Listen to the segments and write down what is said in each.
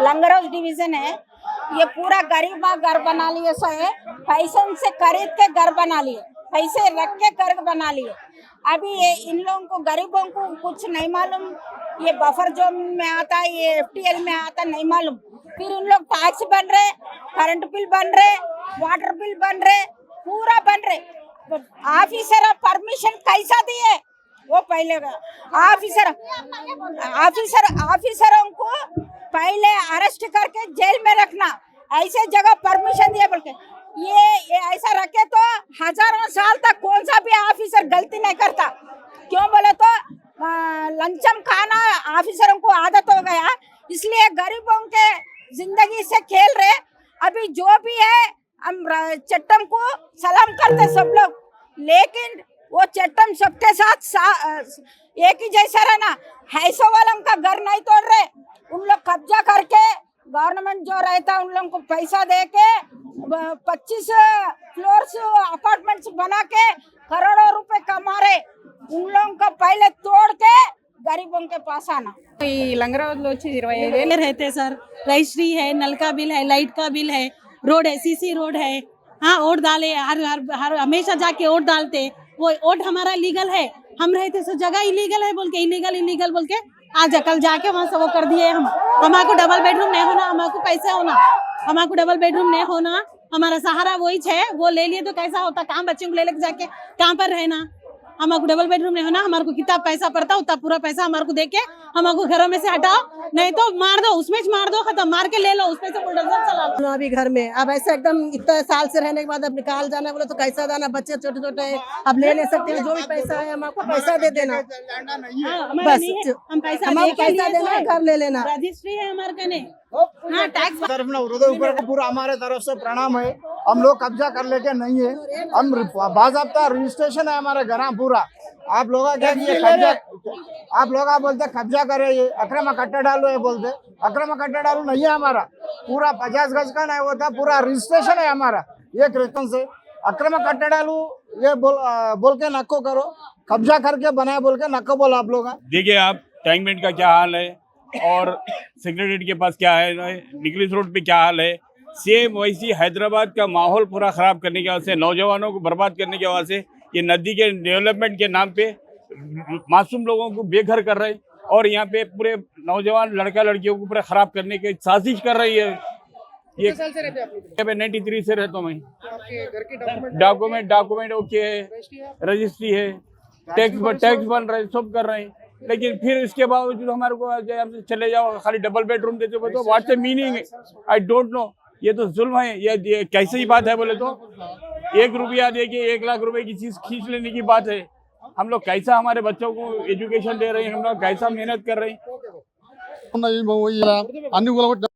लंगरौज division है। ये पूरा गरीब घर बना लिए सो है, पैसों से खरीद के घर बना लिए, पैसे रख के घर बना लिए। अभी ये इन लोगों को गरीबों को कुछ नहीं मालूम, ये बफर जोन में आता है, ये एफटीएल में आता नहीं मालूम। फिर उन लोग टैक्स बन रहे, करंट बिल बन रहे, वाटर बिल बन रहे, पूरा बन रहे। ऑफिसर परमिशन कैसा दिए वो पहले ऑफिसरों को पहले अरेस्ट करके जेल में रखना, ऐसे जगह परमिशन दिए बोल के ये ऐसा रखे तो हजारों साल तक कौन सा भी ऑफिसर गलती नहीं करता। क्यों बोले तो लंचम खाना ऑफिसरों को आदत हो गया, इसलिए गरीबों के जिंदगी से खेल रहे। अभी जो भी है हम चट्टम को सलाम करते सब लोग, लेकिन वो चट्टम सबके साथ एक ही जैसा रहना। हैसो वालों का घर नहीं तोड़ रहे, उन लोग कब्जा करके गवर्नमेंट जो रहता है उन लोगों को पैसा दे के 25 फ्लोर्स अपार्टमेंट्स बना के करोड़ों रुपए कमा रहे। उन लोगों को पहले तोड़ के गरीबों के पास आना। లంగరావులో వచ్చి 25,000 रहते सर, रजिस्ट्री है, नल का बिल है, लाइट का बिल है, रोड है, सीसी रोड है। हाँ, वोट डाले, हर हमेशा जाके वोट डालते। वो वोट हमारा लीगल है, हम रहते सो जगह इलीगल है बोल के इलीगल बोल के आज कल जाके वहाँ से वो कर दिए। हमारे डबल बेडरूम नहीं होना, हमारे पैसे होना, हमारे डबल बेडरूम नहीं होना, हमारा सहारा वही है। वो ले लिए तो कैसा होता, कहाँ बच्चों को ले लेके जाके कहाँ पर रहना। हमारे डबल बेडरूम नहीं होना, हमारे को कितना पैसा पड़ता उतना पूरा पैसा हमारे को देके हमारे को घरों में से हटाओ, नहीं तो मार दो, उसमें मार दो, खत्म, मार के ले लो, उसमें से बुलडोजर चला लो। अभी घर में अब ऐसे एकदम इतना साल से रहने के बाद अब निकाल जाना बोले तो कैसा जाना, बच्चे छोटे छोटे हैं, अब ले सकते हैं, जो भी पैसा है हमको पैसा दे देना, बस हम पैसा देना है, घर ले लेना। रजिस्ट्री है हमारे कने, हाँ टैक्स तरफ ना हृदय ऊपर का पूरा हमारे तरफ से प्रणाम है। हम लोग कब्जा कर लेके नहीं है, हम बाज़ाब्ता रजिस्ट्रेशन है हमारे घर पूरा। आप लोग क्या किए कब्जा, आप लोग बोलते कब्जा करे, ये अक्रम कट्टा डालो, ये बोलते अक्रम कट्टा डालो नहीं है हमारा, पूरा 50 गज का नहीं होता, पूरा रजिस्ट्रेशन है हमारा। ये क्रिश्चन से अक्रम कट्टा डालू ये बोल के नको करो, कब्जा करके बनाए बोल के नको बोलो आप लोग। देखिए आप टैंकमेंट का क्या हाल है और सेक्रेटरीट के पास क्या है, निकलिस रोड पे क्या हाल है, सेम वैसी हैदराबाद का माहौल पूरा ख़राब करने के वजह से, नौजवानों को बर्बाद करने की वजह से ये नदी के डेवलपमेंट के नाम पे मासूम लोगों को बेघर कर रहे हैं और यहाँ पे पूरे नौजवान लड़का लड़कियों को पूरा ख़राब करने की साजिश कर रही है। ये 93 से रहता हूँ मैं। डॉक्यूमेंट ओके है, रजिस्ट्री है, टैक्स बन रहे, सब कर रहे हैं, लेकिन फिर इसके बावजूद हमारे को हमसे चले जाओ, खाली डबल बेडरूम देते हो तो व्हाट्स द मीनिंग है, आई डोंट नो। ये तो जुल्म है, ये कैसी बात है बोले तो 1 रुपया दे के 1 लाख रुपए की चीज खींच लेने की बात है। हम लोग कैसा हमारे बच्चों को एजुकेशन दे रहे हैं, हम लोग कैसा मेहनत कर रहे हैं।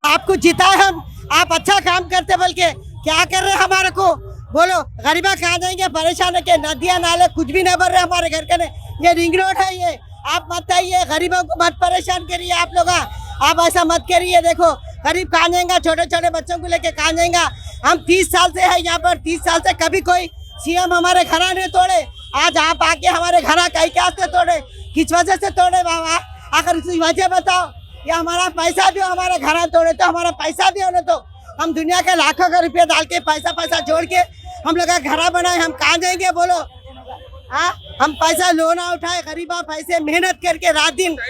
आपको जिताए हम, आप अच्छा काम करते बोल के क्या कर रहे हैं हमारे को बोलो, गरीबा कहाँ जाएंगे, परेशान है, नदियाँ नाले कुछ भी नहीं भर रहे हमारे घर के। ये रिंग रोड है, ये आप मत आइए, गरीबों को मत परेशान करिए आप लोग, आप ऐसा मत करिए। देखो गरीब कहाँ जाएगा, छोटे छोटे बच्चों को लेके कहाँ जाएगा। हम 30 साल से है यहाँ पर, 30 साल से कभी कोई सीएम हमारे घर नहीं तोड़े, आज आप आके हमारे घर क्या से तोड़े, किस वजह से तोड़े बाबा, आखिर इसकी वजह बताओ। या हमारा पैसा दो, हमारे घर तोड़े तो हमारा पैसा दो ना, तो हम दुनिया के लाखों का रुपया डाल के पैसा जोड़ के हम लोग का घर बनाए, हम कहाँ जाएंगे बोलो। हाँ, हम पैसा लोना उठाए, गरीबा पैसे मेहनत करके रात दिन